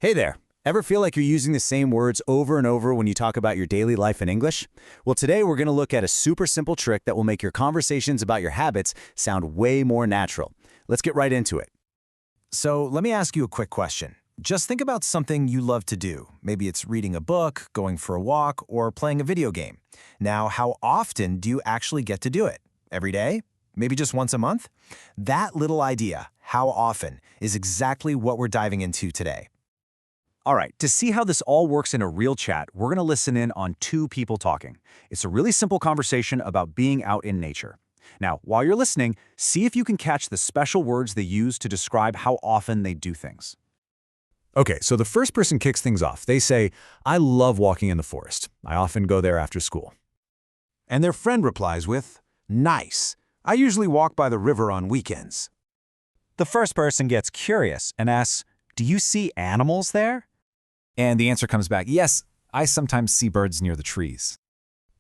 Hey there. Ever feel like you're using the same words over and over when you talk about your daily life in English? Well, today we're going to look at a super simple trick that will make your conversations about your habits sound way more natural. Let's get right into it. So let me ask you a quick question. Just think about something you love to do. Maybe it's reading a book, going for a walk, or playing a video game. Now, how often do you actually get to do it? Every day? Maybe just once a month? That little idea, how often, is exactly what we're diving into today. All right, to see how this all works in a real chat, we're going to listen in on two people talking. It's a really simple conversation about being out in nature. Now, while you're listening, see if you can catch the special words they use to describe how often they do things. Okay, so the first person kicks things off. They say, "I love walking in the forest. I often go there after school." And their friend replies with, "Nice. I usually walk by the river on weekends." The first person gets curious and asks, "Do you see animals there?" And the answer comes back, "Yes, I sometimes see birds near the trees."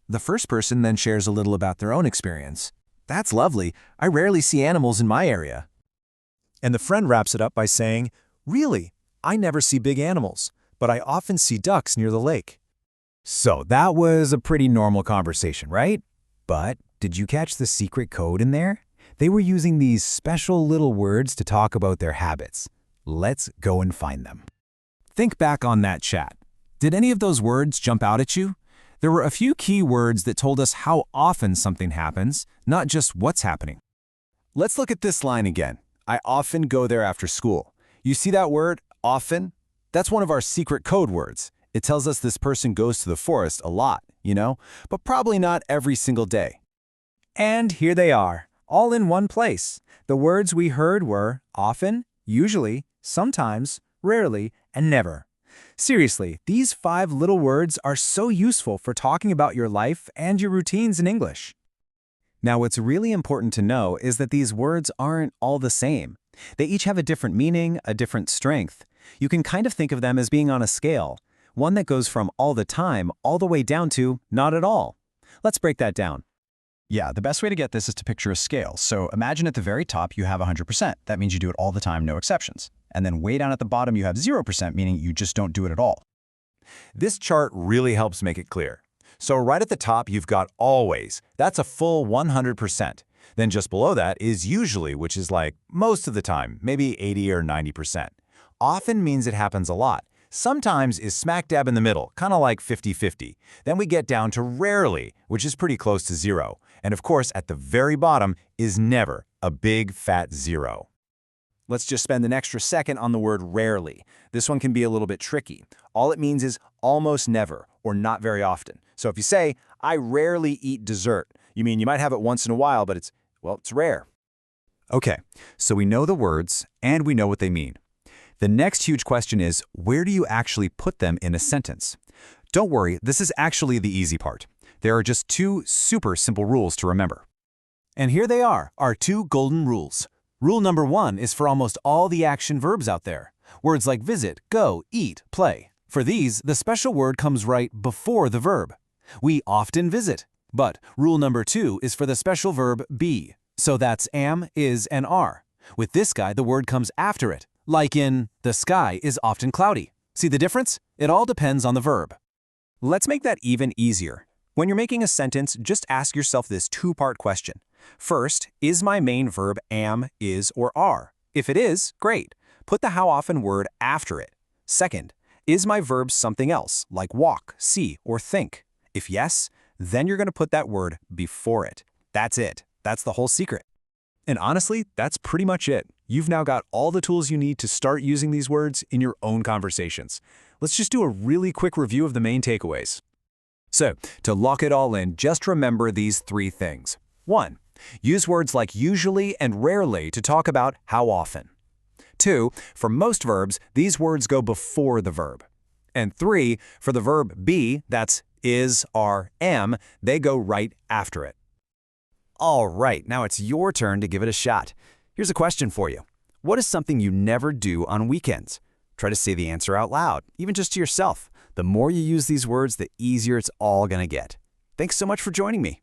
The first person then shares a little about their own experience. "That's lovely. I rarely see animals in my area." And the friend wraps it up by saying, "Really, I never see big animals, but I often see ducks near the lake." So that was a pretty normal conversation, right? But did you catch the secret code in there? They were using these special little words to talk about their habits. Let's go and find them. Think back on that chat. Did any of those words jump out at you? There were a few key words that told us how often something happens, not just what's happening. Let's look at this line again. I often go there after school. You see that word, often? That's one of our secret code words. It tells us this person goes to the forest a lot, but probably not every single day. And here they are, all in one place. The words we heard were often, usually, sometimes, rarely, and never. Seriously, these 5 little words are so useful for talking about your life and your routines in English. Now, what's really important to know is that these words aren't all the same. They each have a different meaning, a different strength. You can kind of think of them as being on a scale, one that goes from all the time all the way down to not at all. Let's break that down. Yeah, the best way to get this is to picture a scale. So imagine at the very top you have 100%. That means you do it all the time, no exceptions. And then way down at the bottom you have 0%, meaning you just don't do it at all. This chart really helps make it clear. So right at the top you've got always. That's a full 100%. Then just below that is usually, which is like most of the time, maybe 80 or 90%. Often means it happens a lot. Sometimes is smack dab in the middle, kind of like 50-50. Then we get down to rarely, which is pretty close to 0. And of course, at the very bottom is never, a big fat 0. Let's just spend an extra second on the word rarely. This one can be a little bit tricky. All it means is almost never, or not very often. So if you say, "I rarely eat dessert," you mean you might have it once in a while, but it's rare. Okay, so we know the words, and we know what they mean. The next huge question is, where do you actually put them in a sentence? Don't worry, this is actually the easy part. There are just 2 super simple rules to remember. And here they are, our 2 golden rules. Rule number 1 is for almost all the action verbs out there. Words like visit, go, eat, play. For these, the special word comes right before the verb. We often visit. But rule number 2 is for the special verb be. So that's am, is, and are. With this guy, the word comes after it. Like in, the sky is often cloudy. See the difference? It all depends on the verb. Let's make that even easier. When you're making a sentence, just ask yourself this 2-part question. First, is my main verb am, is, or are? If it is, great. Put the how often word after it. Second, is my verb something else, like walk, see, or think? If yes, then you're going to put that word before it. That's it. That's the whole secret. And honestly, that's pretty much it. You've now got all the tools you need to start using these words in your own conversations. Let's just do a really quick review of the main takeaways. So, to lock it all in, just remember these 3 things. 1. Use words like usually and rarely to talk about how often. 2. For most verbs, these words go before the verb. And 3. For the verb be, that's is, are, am, they go right after it. All right, now it's your turn to give it a shot. Here's a question for you. What is something you never do on weekends? Try to say the answer out loud, even just to yourself. The more you use these words, the easier it's all going to get. Thanks so much for joining me.